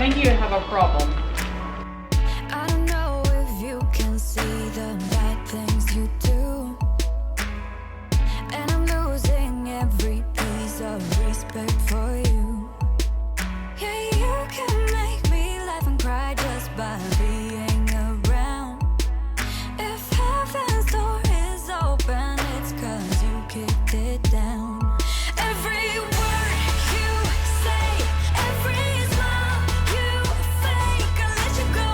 think you have a problem. I don't know if you can see the bad things you do, and I'm losing every piece of respect for you. Yeah, you can make me laugh and cry just by being around. If heaven's door is open, it's 'cause you kicked it down. Every word you say, every smile you fake, I let you go.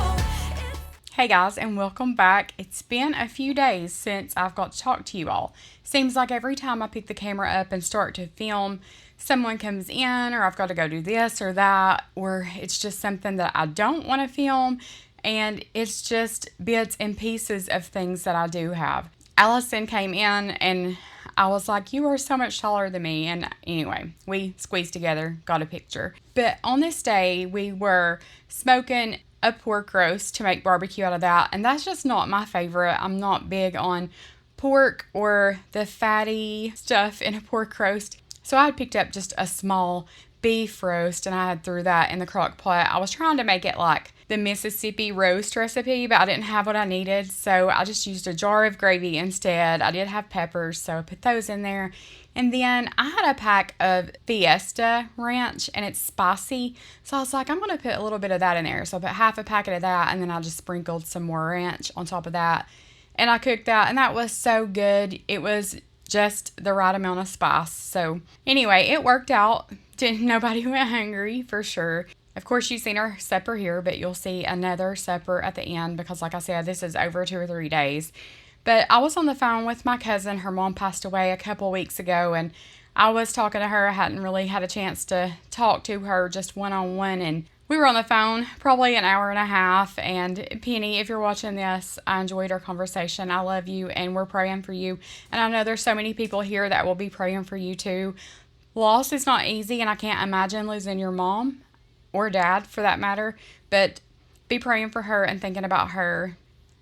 Hey guys, and welcome back. It's been a few days since I've got to talk to you all. Seems like every time I pick the camera up and start to film, someone comes in, or I've got to go do this or that, or it's just something that I don't want to film, and it's just bits and pieces of things that I do have. Allison came in and I was like, you are so much taller than me. And anyway, we squeezed together, got a picture. But on this day, we were smoking a pork roast to make barbecue out of that. And that's just not my favorite. I'm not big on pork or the fatty stuff in a pork roast. So I had picked up just a small beef roast and I had threw that in the crock pot. I was trying to make it like the Mississippi roast recipe, but I didn't have what I needed, so I just used a jar of gravy instead. I did have peppers, so I put those in there. And then I had a pack of Fiesta Ranch, and it's spicy, so I was like, I'm going to put a little bit of that in there. So I put half a packet of that, and then I just sprinkled some more ranch on top of that. And I cooked that, and that was so good. It was just the right amount of spice. So anyway, it worked out. Nobody went hungry, for sure. Of course, you've seen our supper here, but you'll see another supper at the end because, like I said, this is over 2 or 3 days. But I was on the phone with my cousin. Her mom passed away a couple weeks ago, and I was talking to her. I hadn't really had a chance to talk to her just one-on-one, and we were on the phone probably an hour and a half. And Penny, if you're watching this, I enjoyed our conversation. I love you, and we're praying for you. And I know there's so many people here that will be praying for you too. Loss is not easy, and I can't imagine losing your mom or dad for that matter, but be praying for her and thinking about her.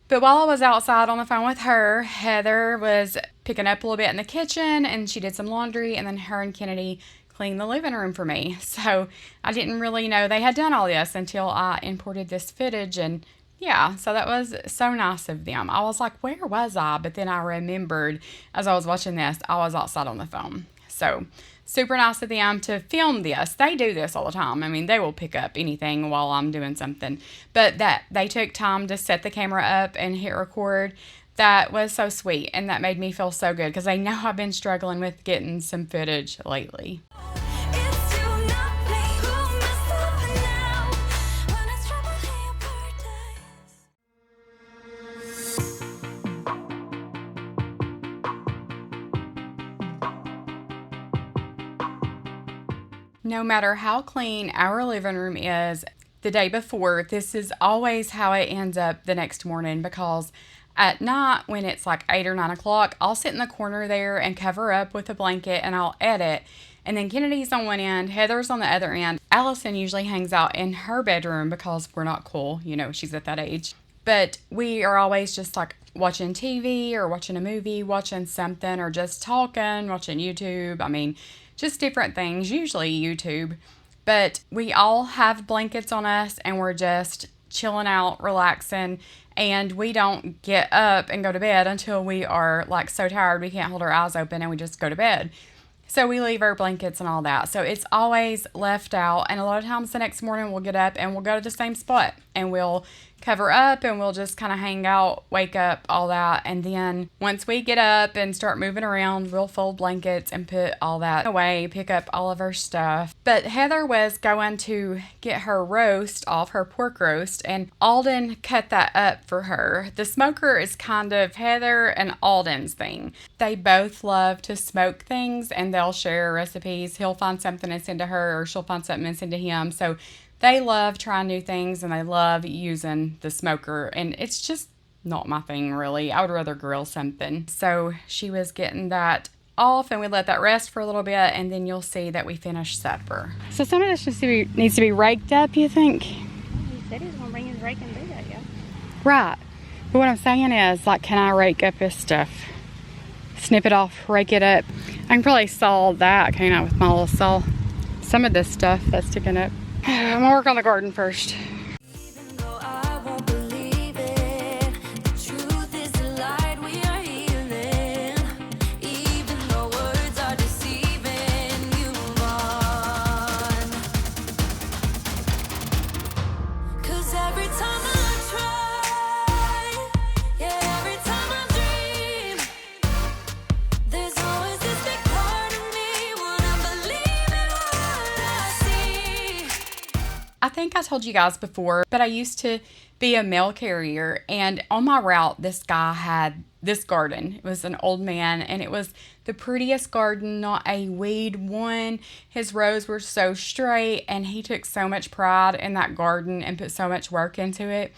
But while I was outside on the phone with her, Heather was picking up a little bit in the kitchen and she did some laundry, and then her and Kennedy cleaned the living room for me. So I didn't really know they had done all this until I imported this footage, and yeah, so that was so nice of them. I was like, where was I? But then I remembered as I was watching this, I was outside on the phone. So super nice of them to film this. They do this all the time. I mean, they will pick up anything while I'm doing something. But that they took time to set the camera up and hit record, that was so sweet. And that made me feel so good because they know I've been struggling with getting some footage lately. It's you, not me, who messed up now. When it's trouble in your birthdays. No matter how clean our living room is the day before, this is always how it ends up the next morning, because at night when it's like 8 or 9 o'clock, I'll sit in the corner there and cover up with a blanket and I'll edit. And then Kennedy's on one end, Heather's on the other end. Allison usually hangs out in her bedroom because we're not cool. You know, she's at that age. But we are always just like watching TV or watching a movie, watching something, or just talking, watching YouTube. I mean, just different things, usually YouTube. But we all have blankets on us and we're just chilling out, relaxing, and we don't get up and go to bed until we are like so tired we can't hold our eyes open and we just go to bed. So we leave our blankets and all that. So it's always left out, and a lot of times the next morning we'll get up and we'll go to the same spot and we'll cover up and we'll just kind of hang out, wake up, all that. And then once we get up and start moving around, we'll fold blankets and put all that away, pick up all of our stuff. But Heather was going to get her roast off, her pork roast, and Alden cut that up for her. The smoker is kind of Heather and Alden's thing. They both love to smoke things and they'll share recipes. He'll find something and send to her, or she'll find something and send to him. So they love trying new things and they love using the smoker, and it's just not my thing really. I would rather grill something. So she was getting that off and we let that rest for a little bit, and then you'll see that we finish supper. So some of this just needs to be raked up, you think? He said he was going to bring his rake and do that, yeah. Right. But what I'm saying is, like, can I rake up this stuff? Snip it off, rake it up. I can probably saw that, can't I, with my little saw? Some of this stuff that's sticking up. I'm gonna work on the garden first. Even though I won't believe it, the truth is the light we are healing. Even though words are deceiving, you move on. 'Cause every time I try, yeah, every time I dream, there's always this big part of me wanna believe in what I see. I think I told you guys before, but I used to be a mail carrier, and on my route, this guy had this garden. It was an old man, and it was the prettiest garden, not a weed one. His rows were so straight, and he took so much pride in that garden and put so much work into it.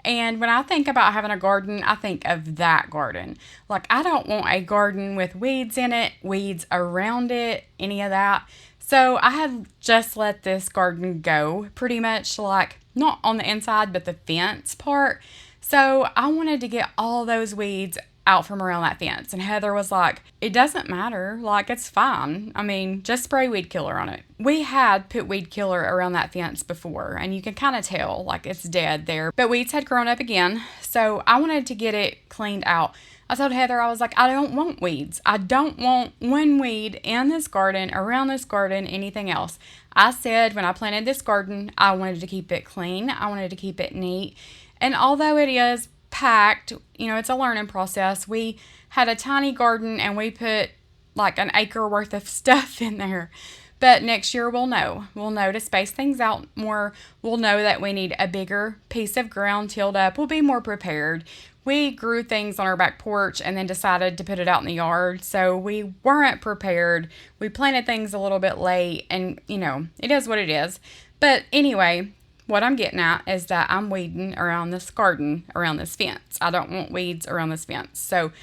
And when I think about having a garden, I think of that garden. Like, I don't want a garden with weeds in it, weeds around it, any of that. So I had just let this garden go, pretty much, like, not on the inside, but the fence part. So I wanted to get all those weeds out from around that fence. And Heather was like, it doesn't matter. Like, it's fine. I mean, just spray weed killer on it. We had put weed killer around that fence before, and you can kind of tell, like, it's dead there. But weeds had grown up again, so I wanted to get it cleaned out. I told Heather, I was like, I don't want weeds. I don't want one weed in this garden, around this garden, anything else. I said when I planted this garden, I wanted to keep it clean. I wanted to keep it neat. And although it is packed, you know, it's a learning process. We had a tiny garden, and we put like an acre worth of stuff in there. But next year we'll know. We'll know to space things out more. We'll know that we need a bigger piece of ground tilled up. We'll be more prepared. We grew things on our back porch and then decided to put it out in the yard. So we weren't prepared. We planted things a little bit late, and, you know, it is what it is. But anyway, what I'm getting at is that I'm weeding around this garden, around this fence. I don't want weeds around this fence. So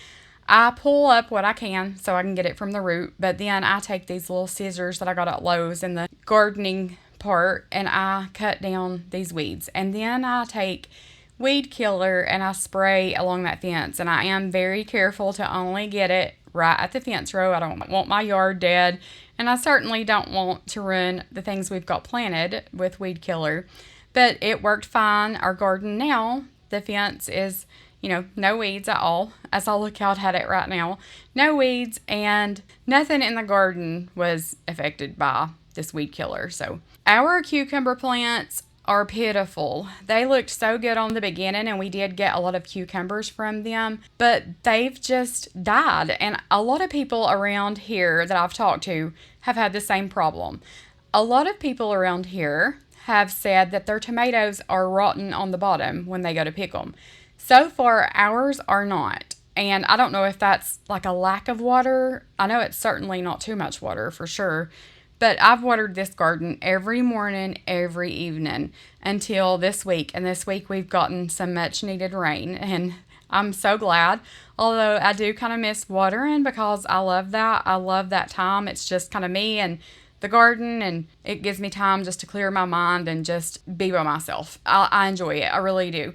I pull up what I can so I can get it from the root. But then I take these little scissors that I got at Lowe's in the gardening part, and I cut down these weeds. And then I take weed killer and I spray along that fence. And I am very careful to only get it right at the fence row. I don't want my yard dead. And I certainly don't want to ruin the things we've got planted with weed killer. But it worked fine. Our garden now, the fence is, you know, no weeds at all. As I look out at it right now, no weeds, and nothing in the garden was affected by this weed killer. So our cucumber plants are pitiful. They looked so good on the beginning, and we did get a lot of cucumbers from them, but they've just died. And a lot of people around here that I've talked to have had the same problem. A lot of people around here have said that their tomatoes are rotten on the bottom when they go to pick them. So far, ours are not. And I don't know if that's like a lack of water. I know it's certainly not too much water for sure. But I've watered this garden every morning, every evening until this week. And this week we've gotten some much needed rain. And I'm so glad. Although I do kind of miss watering because I love that. I love that time. It's just kind of me and the garden, and it gives me time just to clear my mind and just be by myself. I enjoy it. I really do.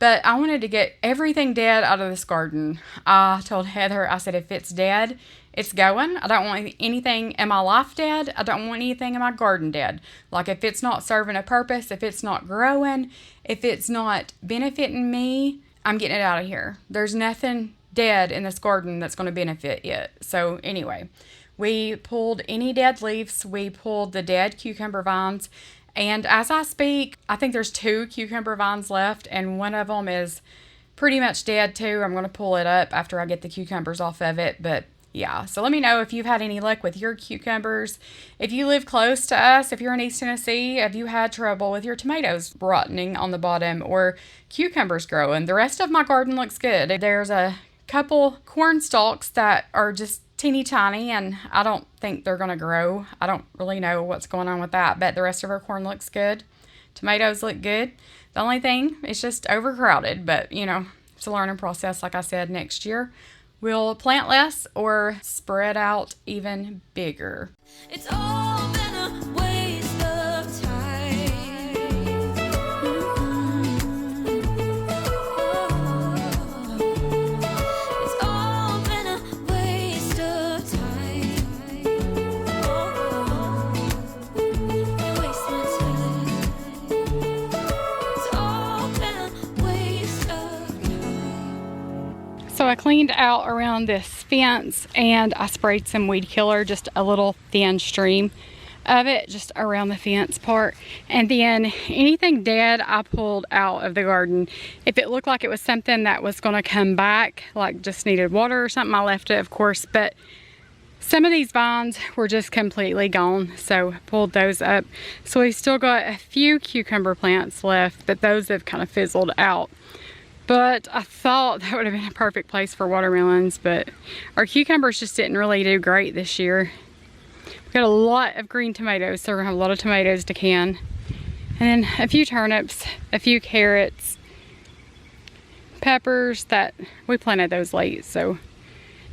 But I wanted to get everything dead out of this garden. I told Heather, I said, if it's dead, it's going. I don't want anything in my life dead. I don't want anything in my garden dead. Like, if it's not serving a purpose, if it's not growing, if it's not benefiting me, I'm getting it out of here. There's nothing dead in this garden that's going to benefit it. So anyway, we pulled any dead leaves. We pulled the dead cucumber vines. And as I speak, I think there's 2 cucumber vines left, and one of them is pretty much dead too. I'm going to pull it up after I get the cucumbers off of it. But yeah, so let me know if you've had any luck with your cucumbers. If you live close to us, if you're in East Tennessee, have you had trouble with your tomatoes rotting on the bottom or cucumbers growing? The rest of my garden looks good. There's a couple corn stalks that are just teeny tiny, and I don't think they're going to grow. I don't really know what's going on with that, but the rest of our corn looks good. Tomatoes look good. The only thing is just overcrowded, but you know, it's a learning process. Like I said, next year we'll plant less or spread out even bigger. It's all been a waste of time. It's all been a waste of time. You waste my time. I cleaned out around this fence and I sprayed some weed killer, just a little thin stream of it just around the fence part. And then anything dead I pulled out of the garden. If it looked like it was something that was going to come back, like just needed water or something, I left it, of course. But some of these vines were just completely gone, so pulled those up. So we've still got a few cucumber plants left, but those have kind of fizzled out. But I thought that would have been a perfect place for watermelons, but our cucumbers just didn't really do great this year. We got a lot of green tomatoes, so we're gonna have a lot of tomatoes to can. And then a few turnips, a few carrots, peppers that we planted those late, so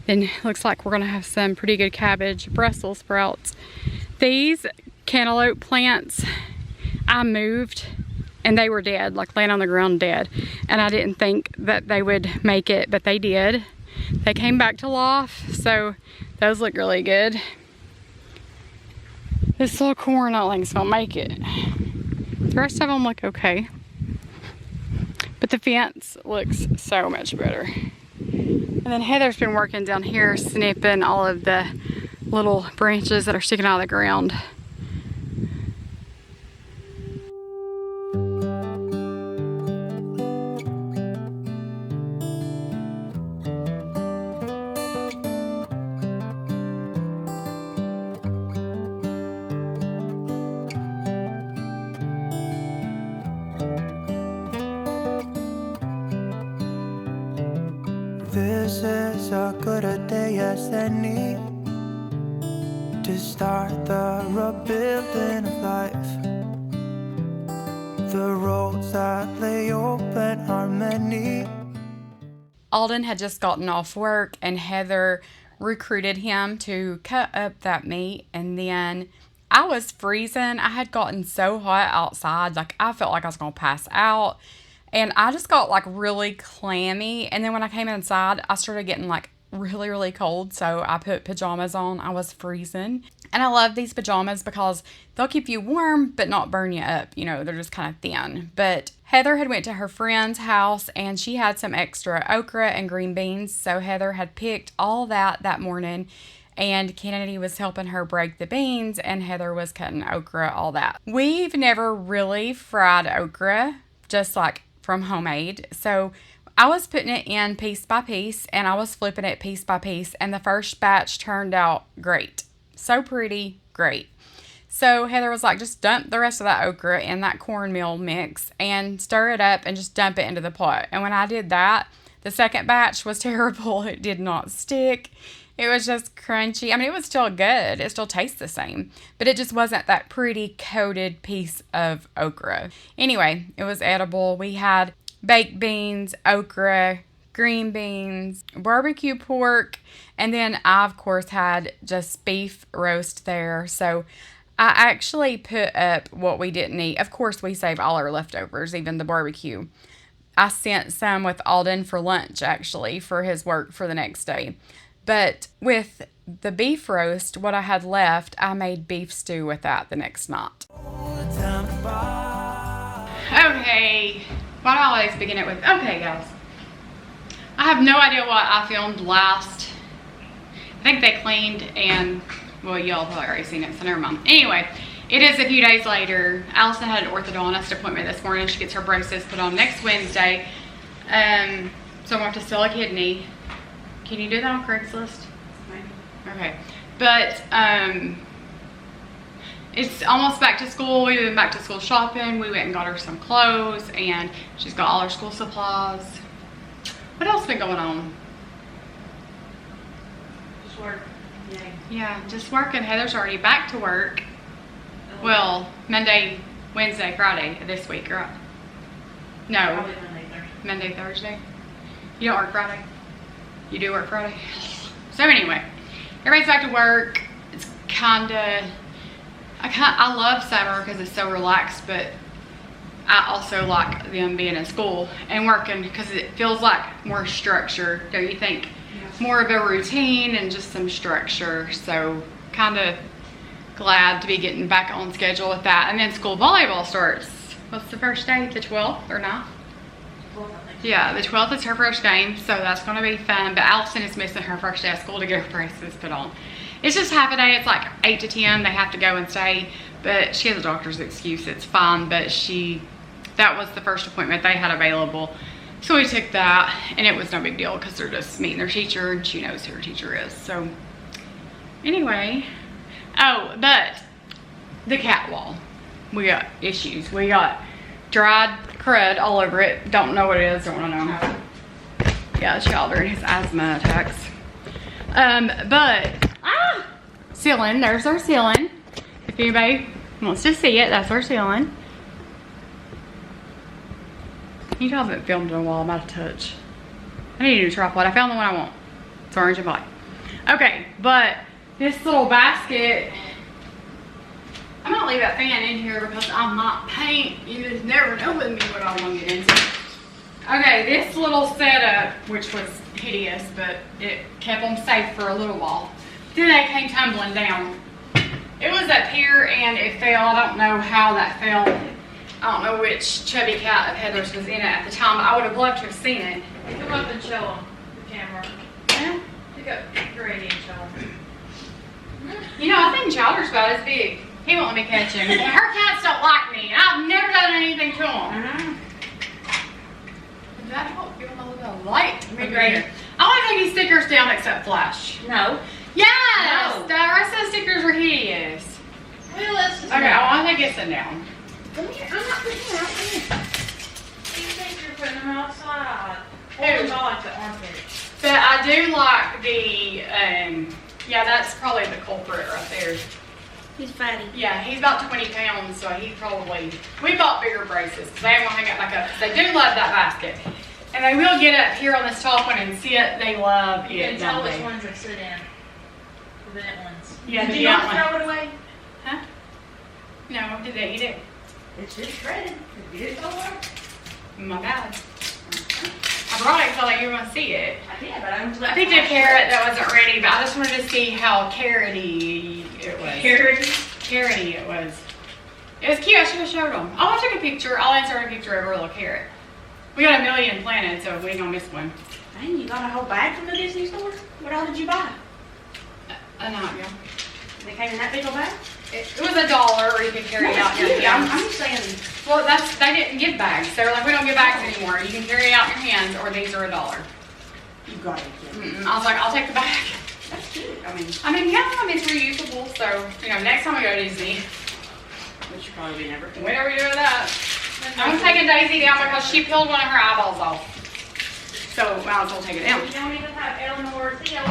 then looks like we're gonna have some pretty good cabbage, Brussels sprouts. These cantaloupe plants I moved and they were dead, like laying on the ground dead. And I didn't think that they would make it, but they did. They came back to life, so those look really good. This little corn, I don't think it's gonna make it. The rest of them look okay. But the fence looks so much better. And then Heather's been working down here, snipping all of the little branches that are sticking out of the ground. This is as good a day as any to start the rebuilding of life. The roads that lay open are many. Alden had just gotten off work and Heather recruited him to cut up that meat, and then I was freezing. I had gotten so hot outside, like I felt like I was gonna pass out. And I just got like really clammy. And then when I came inside, I started getting like really, really cold. So I put pajamas on. I was freezing. And I love these pajamas because they'll keep you warm, but not burn you up. You know, they're just kind of thin. But Heather had went to her friend's house and she had some extra okra and green beans. So Heather had picked all that morning. And Kennedy was helping her break the beans and Heather was cutting okra, all that. We've never really fried okra, just like from homemade. So I was putting it in piece by piece and I was flipping it piece by piece, and the first batch turned out great. So pretty, great. So Heather was like, just dump the rest of that okra in that cornmeal mix and stir it up and just dump it into the pot. And when I did that, the second batch was terrible. It did not stick. It was just crunchy. I mean, it was still good. It still tastes the same. But it just wasn't that pretty coated piece of okra. Anyway, it was edible. We had baked beans, okra, green beans, barbecue pork, and then I, of course, had just beef roast there. So I actually put up what we didn't eat. Of course, we save all our leftovers, even the barbecue. I sent some with Alden for lunch, actually, for his work for the next day. But with the beef roast, what I had left, I made beef stew with that the next night. Okay, why do I always begin it with, okay guys. I have no idea what I filmed last. I think they cleaned and, well, y'all probably already seen it, so never mind. Anyway, it is a few days later. Allison had an orthodontist appointment this morning. She gets her braces put on next Wednesday. So I'm going to have to sell a kidney. Can you do that on Craigslist? Okay. But it's almost back to school. We've been back to school shopping. We went and got her some clothes and she's got all her school supplies. What else has been going on? Just work. Yay. Yeah, just working. Heather's already back to work. Oh. Well, Monday, Wednesday, Friday this week, right? No. Probably Monday, Thursday. Monday, Thursday. You don't work Friday? You do work Friday? So anyway, everybody's back to work. It's kinda, I love summer because it's so relaxed, but I also like them being in school and working because it feels like more structure, don't you think? Yeah. More of a routine and just some structure. So kind of glad to be getting back on schedule with that. And then school volleyball starts. What's the first day? The 12th or 9th? 12th, I think. Yeah, the 12th is her first game, so that's going to be fun. But Allison is missing her first day of school to get her braces put on. It's just half a day. It's like 8 to 10. They have to go and stay. But she has a doctor's excuse. It's fine. But that was the first appointment they had available. So we took that, and it was no big deal because they're just meeting their teacher, and she knows who her teacher is. So anyway. Oh, but the cat wall. We got issues. We got dried crud all over it. Don't know what it is. Don't want to know. Yeah, Chowder and his asthma attacks. Ceiling. There's our ceiling. If anybody wants to see it, that's our ceiling. You guys haven't filmed in a while. I'm out of touch. I need a new tripod. I found the one I want. It's orange and black. Okay, but this little basket, I'm gonna leave that fan in here because I'm not Payne. You just never know with me what I want to get into. Okay, this little setup, which was hideous, but it kept them safe for a little while. Then they came tumbling down. It was up here and it fell. I don't know how that fell. I don't know which chubby cat of Heather's was in it at the time. I would have loved to have seen it. Come up and show them the camera. Yeah. Pick up Grady and show them. You know, I think Chowder's about as big. He won't let me catch him. Her cats don't like me. I've never done anything to them. Does that help give them a little light? I want to take these stickers down except Flash. No. Yes! No. The rest of the stickers are hideous. Well, let's just Okay, I want to get some down. Come here. I'm not putting them out. Come here. You think you're putting them outside? Who? I like the armpit. But I do like the, yeah, that's probably the culprit right there. He's fatty. Yeah, he's about 20 pounds, so he probably, we bought bigger braces because they ain't gonna hang up back up. They do love that basket. And they will get up here on this top one and sit. They love it. You can tell don't which they? ones that sit in. The bent ones. Yeah, Did the you not bent one. throw it away? Huh? No, did they eat it? It's just shredded. Did you throw it? My bad. I brought it so that you were gonna see it. I did, but I was I picked a carrot that wasn't ready, but I just wanted to see how carroty it was. Carroty it was. It was cute. I should have showed them. Oh, I took a picture. I'll insert a picture of a little carrot. We got a million planted, so we ain't gonna miss one. Man, you got a whole bag from the Disney store? What all did you buy? A night, yeah. They came in that big old bag? It was $1, or you could carry it out in your I'm hands. just saying. Well, they didn't give bags. They were like, we don't give bags anymore. You can carry it out in your hands, or these are $1. You got it. I was like, I'll take the bag. That's cute. Yeah, it's reusable. So, next time we go to Disney, Which you probably never. whenever we do that, I'm taking Daisy down because she peeled one of her eyeballs off. So, I'll as well take it down. You don't even have Eleanor or Theo.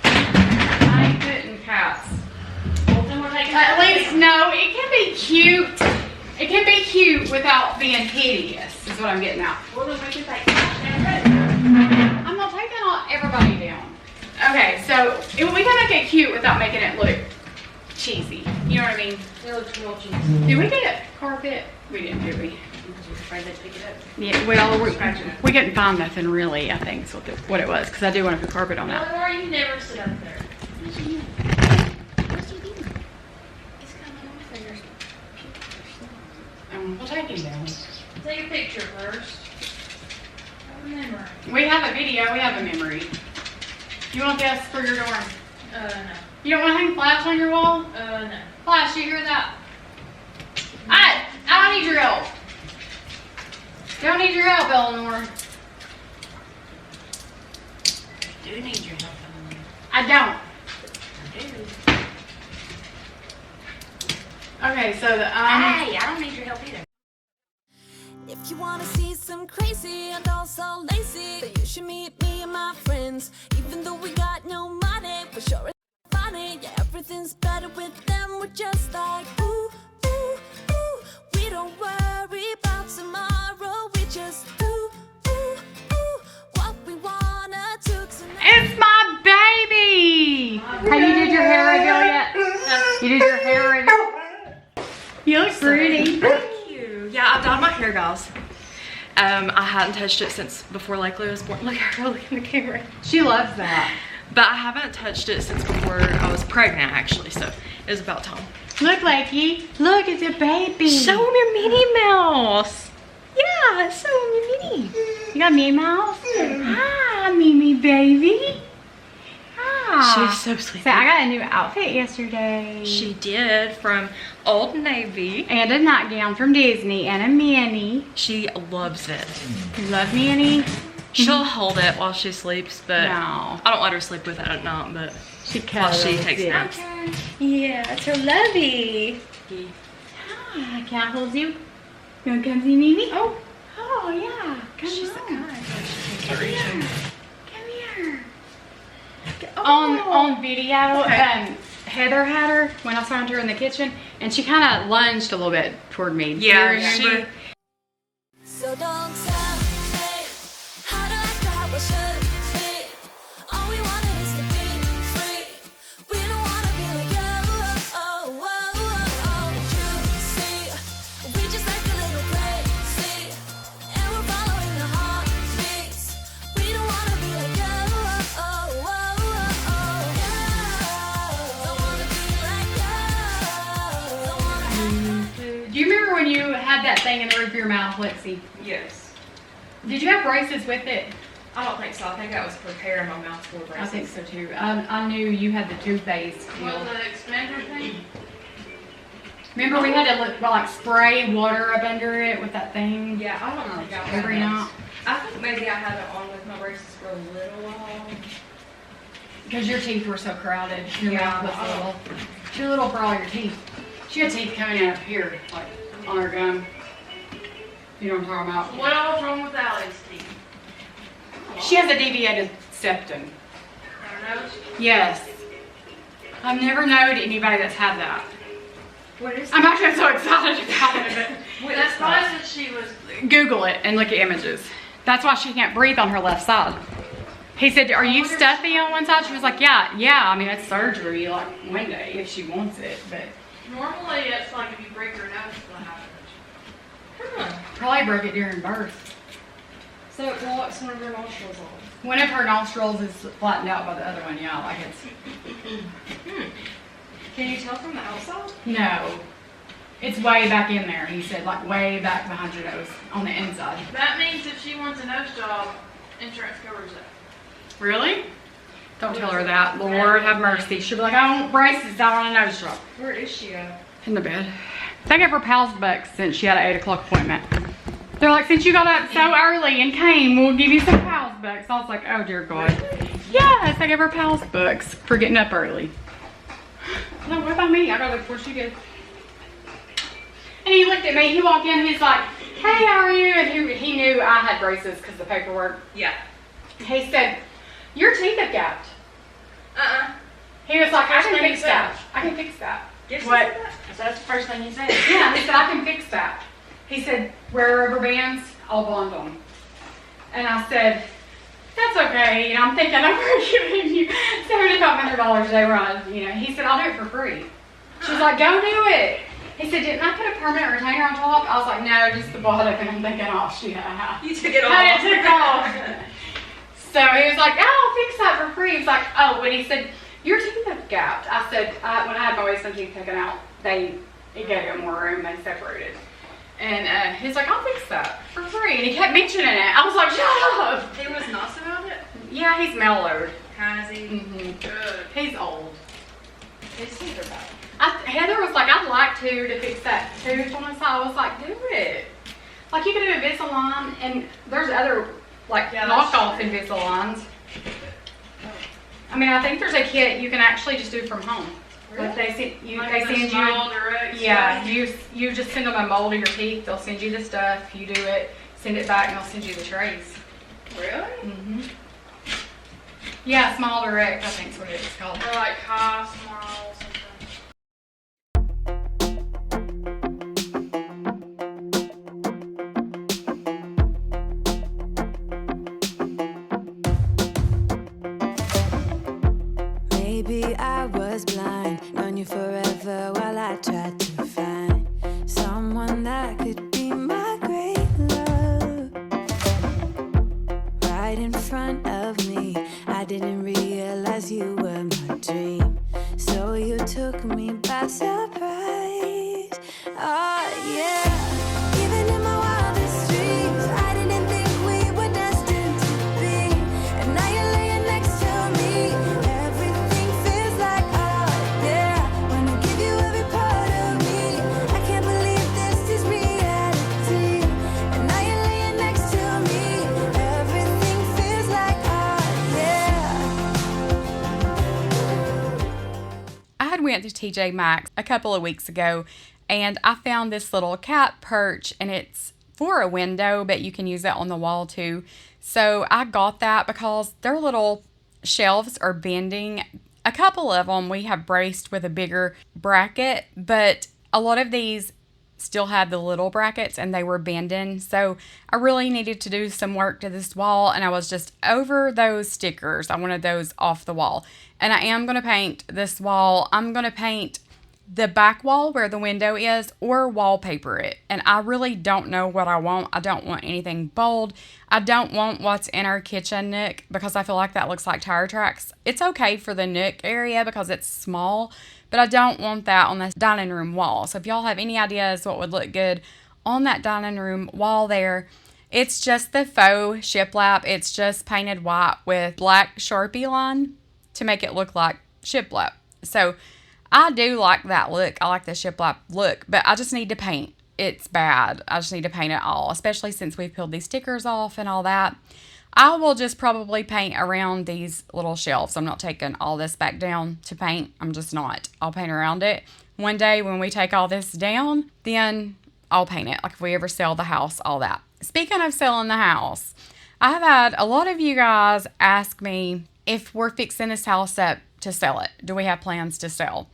I ain't putting cats. Well, then we're taking At least, no, it can be cute. It can be cute without being hideous, is what I'm getting at. Well, then we can take Flash and I'm not taking everybody down. Okay, so we can make it cute without making it look cheesy. You know what I mean? It looks real cheesy. Did we get a carpet? We didn't, did we? Because you're afraid they'd pick it up. Yeah, well, we couldn't find nothing really, I think, is what it was, because I do want to put carpet on that. Eleanor, you never sit up there. What's he doing? He's coming over there. We'll take him down. Take a picture first. Remember. We have a video, we have a memory. You want this for your door? No. You don't want to hang Flash on your wall? No. Flash, you hear that? I don't need your help. Don't need your help, Eleanor. I do need your help, Eleanor. I don't. I do. Okay, so the Hey, I don't need your help either. If you wanna see some crazy and also lazy, then you should meet me and my friends. Even though we got no money, for sure it's funny. Yeah, everything's better with them. We're just like ooh, ooh, ooh. We don't worry about tomorrow. We just ooh, ooh, ooh. What we wanna do tonight. It's my baby! Have you did your hair reveal yet? You did your hair reveal? You look pretty. Thank you. Yeah, I've dyed my hair, guys. I hadn't touched it since before Lakely was born. Look at her, look in the camera. She loves that. But I haven't touched it since before I was pregnant, actually, so it was about time. Look, Lakey. Look, it's a baby. Show him your Minnie Mouse. Yeah, so Mimi. You got Minnie Mouse? Hi, Mimi baby. Hi. She's so sweet. So I got a new outfit yesterday. She did, from Old Navy. And a nightgown from Disney and a Minnie. She loves it. You love Minnie? She'll hold it while she sleeps, but No. I don't let her sleep with it at night, but She while she takes naps. Yeah, it's her lovey. Hi, can I hold you? You want to come see Mimi? Oh yeah. Come She's on. Come here. Come here. On video, Heather had her when I found her in the kitchen, and she kind of lunged a little bit toward me. Yeah, Do you remember? So don't tell me how to act or how we should be. All we wanted is to be free. We don't wanna be like you. You see, we just like a little crazy, and we're following the heartbeats. We don't wanna be like you. Don't wanna be like you. Don't wanna. Do you remember when you had that thing in the roof of your mouth, Lexi? Yes. Did you have braces with it? I don't think so. I think that was preparing my mouth for braces. I think so too. I knew you had the toothpaste deal. The expander thing? Remember we had to like spray water up under it with that thing? Yeah, I don't think I had Every it. night. I think maybe I had it on with my braces for a little while. Because your teeth were so crowded. Your Yeah, mouth was I little. Too little for all your teeth. She had teeth coming out up here, like on her gum. You know what I'm talking about? What all's wrong with Allie's teeth? She has a deviated septum. Her nose? Yes. I've never known anybody that's had that. What is I'm actually so excited about it. That's why I said she was. Google it and look at images. That's why she can't breathe on her left side. He said, "Are you stuffy on one side?" She was like, "Yeah. I mean, it's surgery, like one day if she wants it, but Normally, it's like if you break your nose, what happens? probably broke it during birth. So it blocks one of her nostrils off. One of her nostrils is flattened out by the other one. Yeah, like it's Can you tell from the outside? no, it's way back in there." He said, like way back behind your nose on the inside. That means if she wants a nose job, insurance covers it. Really? Don't tell her that. Lord have mercy. She'll be like, "I want braces. I want a nose job." Where is she at? In the bed. They gave her pals bucks since she had an 8 o'clock appointment. They're like, "Since you got up so early and came, we'll give you some pals bucks." I was like, "Oh dear God." Yes, they gave her pals bucks for getting up early. No, what about me? I got up before she did. And he looked at me. He walked in and he's like, "Hey, how are you?" And he knew I had braces because of the paperwork. Yeah. He said, "Your teeth have gapped." He was like, "I can fix that. I can fix that." Yes, What? So that's the first thing you said. Yeah, he said, "I can fix that." He said, "Wear rubber bands, I'll bond them." And I said, "That's okay." I'm thinking, I'm giving you $7,500 they run. He said, "I'll do it for free." She's like, "Go do it." He said, "Didn't I put a permanent retainer on top?" I was like, "No, just the bottom." And I'm thinking, "Oh, shit." You took it off. I took off. So he was like, "Oh, I'll fix that for free." He was like, "Oh," when he said, "Your teeth have gapped." I said, when I had my wisdom teeth taken out, it gave it more room. They separated. And he's like, "I'll fix that for free." And he kept mentioning it. I was like, "Shut up." He was nuts about it? Yeah, he's mellowed. Has he? Good. He's old. His teeth are bad. Heather was like, "I'd like to fix that tooth on the side." I was like, "Do it." Like, you could do Invisalign, and there's other, like, knockoff Invisaligns. I mean, I think there's a kit you can actually just do from home. Really? Like they send you, Like the Smile Direct yeah, stuff? you just send them a mold of your teeth. They'll send you the stuff. You do it, send it back, and they'll send you the trays. Really? Yeah, Smile Direct, I think is what it's called. Or like high, small, something. Maybe I was blind, known you forever while I tried to find someone that could be my great love. Right in front of me, I didn't realize you were my dream. So you took me by surprise. Oh yeah, even in my wildest dreams. went to TJ Maxx a couple of weeks ago and I found this little cat perch, and it's for a window, but you can use it on the wall too. So I got that because their little shelves are bending. A couple of them we have braced with a bigger bracket, but a lot of these still had the little brackets and they were bending. So I really needed to do some work to this wall, and I was just over those stickers. I wanted those off the wall. And I am going to paint this wall. I'm going to paint the back wall where the window is, or wallpaper it. And I really don't know what I want. I don't want anything bold. I don't want what's in our kitchen nook because I feel like that looks like tire tracks. It's okay for the nook area because it's small, but I don't want that on the dining room wall. So if y'all have any ideas what would look good on that dining room wall there, it's just the faux shiplap. It's just painted white with black Sharpie line to make it look like shiplap. So I do like that look. I like the shiplap look, but I just need to paint. It's bad. I just need to paint it all, especially since we've peeled these stickers off and all that. I will just probably paint around these little shelves. I'm not taking all this back down to paint. I'm just not. I'll paint around it. One day when we take all this down, then I'll paint it. Like if we ever sell the house, all that. Speaking of selling the house, I've had a lot of you guys ask me if we're fixing this house up to sell it. Do we have plans to sell?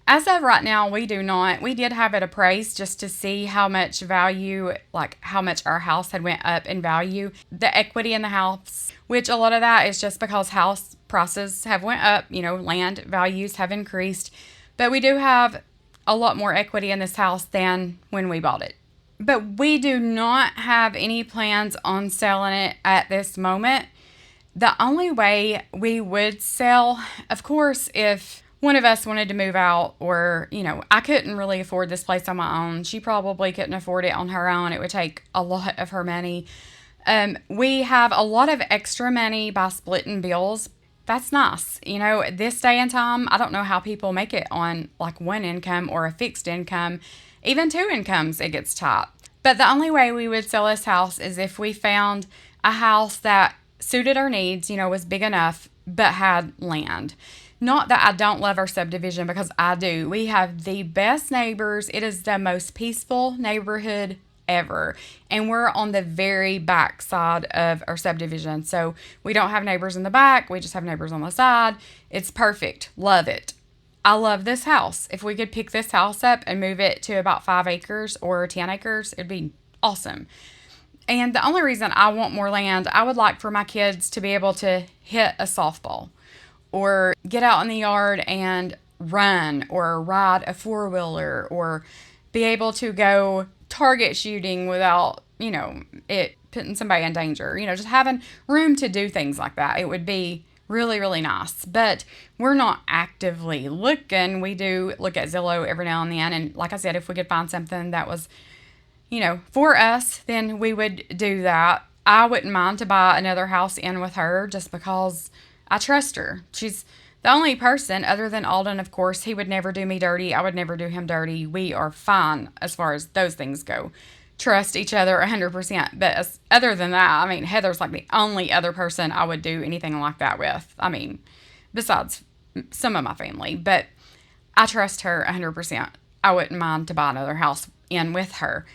As of right now, we do not. We did have it appraised just to see how much value, like how much our house had went up in value. The equity in the house, which a lot of that is just because house prices have went up, land values have increased. But we do have a lot more equity in this house than when we bought it. But we do not have any plans on selling it at this moment. The only way we would sell, of course, if one of us wanted to move out, or, I couldn't really afford this place on my own. She probably couldn't afford it on her own. It would take a lot of her money. We have a lot of extra money by splitting bills. That's nice. This day and time, I don't know how people make it on like one income or a fixed income. Even two incomes, it gets tight. But the only way we would sell this house is if we found a house that suited our needs, was big enough, but had land. Not that I don't love our subdivision, because I do. We have the best neighbors. It is the most peaceful neighborhood ever. And we're on the very back side of our subdivision. So we don't have neighbors in the back. We just have neighbors on the side. It's perfect. Love it. I love this house. If we could pick this house up and move it to about 5 acres or 10 acres, it'd be awesome. And the only reason I want more land, I would like for my kids to be able to hit a softball or get out in the yard and run or ride a four-wheeler or be able to go target shooting without, it putting somebody in danger. Just having room to do things like that. It would be really, really nice. But we're not actively looking. We do look at Zillow every now and then. And like I said, if we could find something that was for us, then we would do that. I wouldn't mind to buy another house in with her just because I trust her. She's the only person, other than Alden, of course. He would never do me dirty. I would never do him dirty. We are fine as far as those things go. Trust each other 100%. But other than that, Heather's like the only other person I would do anything like that with. Besides some of my family. But I trust her 100%. I wouldn't mind to buy another house in with her.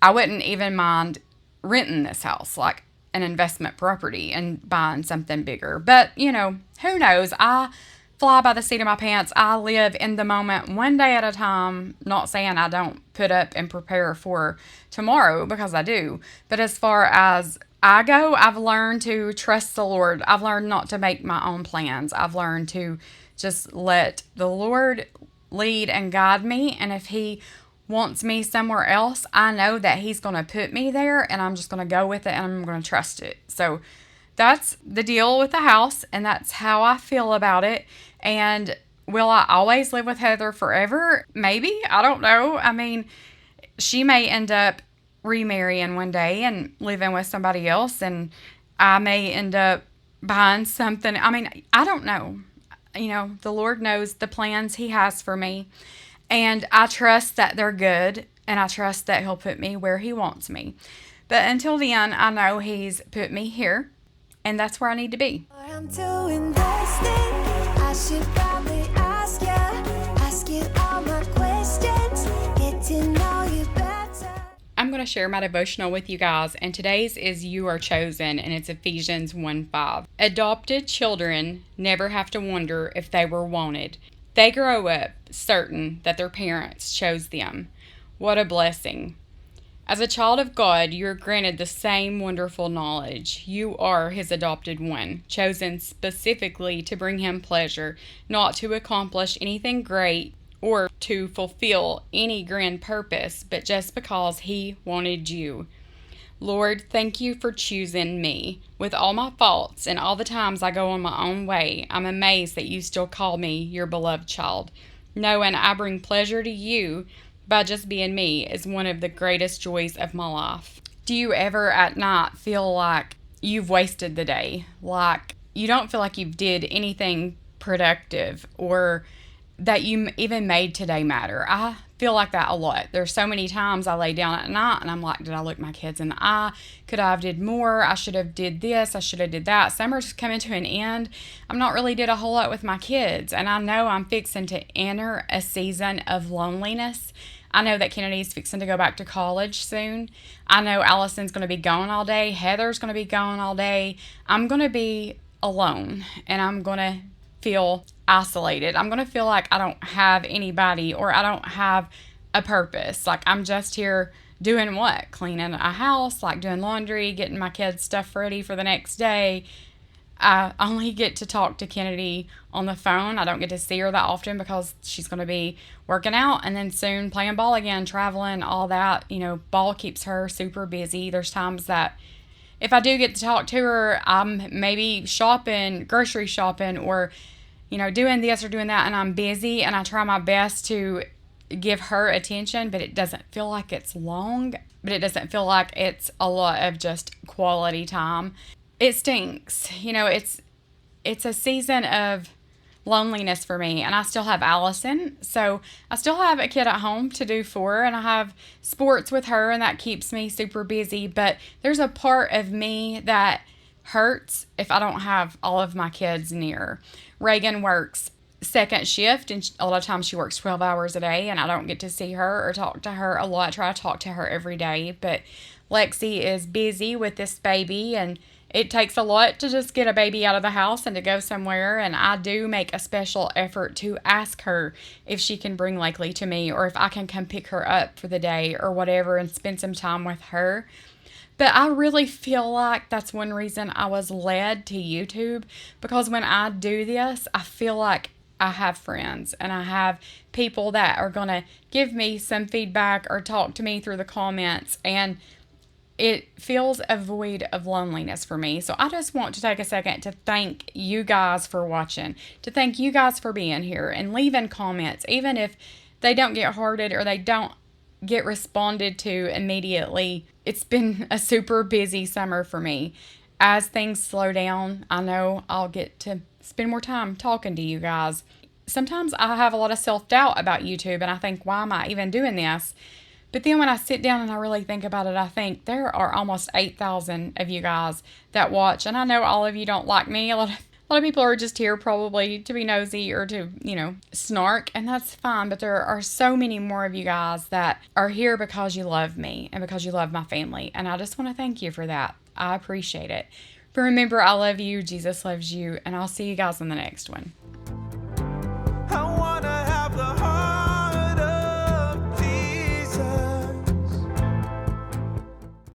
I wouldn't even mind renting this house, like an investment property, and buying something bigger. But, who knows? I fly by the seat of my pants. I live in the moment, one day at a time. Not saying I don't put up and prepare for tomorrow, because I do. But as far as I go, I've learned to trust the Lord. I've learned not to make my own plans. I've learned to just let the Lord lead and guide me. And if He wants me somewhere else, I know that He's going to put me there, and I'm just going to go with it, and I'm going to trust it. So that's the deal with the house, and that's how I feel about it. And will I always live with Heather forever? Maybe. I don't know. She may end up remarrying one day and living with somebody else, and I may end up buying something. I don't know. The Lord knows the plans He has for me. And I trust that they're good, and I trust that He'll put me where He wants me. But until then, I know He's put me here, and that's where I need to be. I'm too invested. I should probably ask ya. I to share my devotional with you guys, and today's is You Are Chosen, and it's Ephesians 1:5. Adopted children never have to wonder if they were wanted. They grow up certain that their parents chose them. What a blessing. As a child of God, you are granted the same wonderful knowledge. You are His adopted one, chosen specifically to bring Him pleasure, not to accomplish anything great or to fulfill any grand purpose, but just because He wanted you. Lord, thank you for choosing me. With all my faults and all the times I go on my own way, I'm amazed that you still call me your beloved child. Knowing I bring pleasure to you by just being me is one of the greatest joys of my life. Do you ever at night feel like you've wasted the day? Like you don't feel like you did anything productive or that you even made today matter? I feel like that a lot. There's so many times I lay down at night and I'm like, did I look my kids in the eye? Could I have did more? I should have did this. I should have did that. Summer's coming to an end. I'm not really did a whole lot with my kids, and I know I'm fixing to enter a season of loneliness. I know that Kennedy's fixing to go back to college soon. I know Allison's going to be gone all day. Heather's going to be gone all day. I'm going to be alone, and I'm going to feel isolated. I'm going to feel like I don't have anybody or I don't have a purpose. Like I'm just here doing what? Cleaning a house, like doing laundry, getting my kids' stuff ready for the next day. I only get to talk to Kennedy on the phone. I don't get to see her that often because she's going to be working out and then soon playing ball again, traveling, all that. You know, ball keeps her super busy. There's times that if I do get to talk to her, I'm maybe shopping, grocery shopping, or, you know, doing this or doing that, and I'm busy, and I try my best to give her attention, but it doesn't feel like it's long, but it doesn't feel like it's a lot of just quality time. It stinks. You know, it's a season of loneliness for me, and I still have Allison, so I still have a kid at home to do for her, and I have sports with her, and that keeps me super busy, but there's a part of me that hurts if I don't have all of my kids near. Reagan works second shift, and a lot of times she works 12 hours a day, and I don't get to see her or talk to her a lot. I try to talk to her every day, but Lexi is busy with this baby, and it takes a lot to just get a baby out of the house and to go somewhere, and I do make a special effort to ask her if she can bring Lakely to me or if I can come pick her up for the day or whatever and spend some time with her. But I really feel like that's one reason I was led to YouTube, because when I do this, I feel like I have friends and I have people that are going to give me some feedback or talk to me through the comments, and it fills a void of loneliness for me. So I just want to take a second to thank you guys for watching, to thank you guys for being here and leaving comments, even if they don't get hearted or they don't get responded to immediately. It's been a super busy summer for me. As things slow down, I know I'll get to spend more time talking to you guys. Sometimes I have a lot of self-doubt about YouTube, and I think, why am I even doing this? But then when I sit down and I really think about it, I think there are almost 8,000 of you guys that watch. And I know all of you don't like me. A lot of people are just here probably to be nosy or to, you know, snark. And that's fine. But there are so many more of you guys that are here because you love me and because you love my family. And I just want to thank you for that. I appreciate it. But remember, I love you. Jesus loves you. And I'll see you guys in the next one.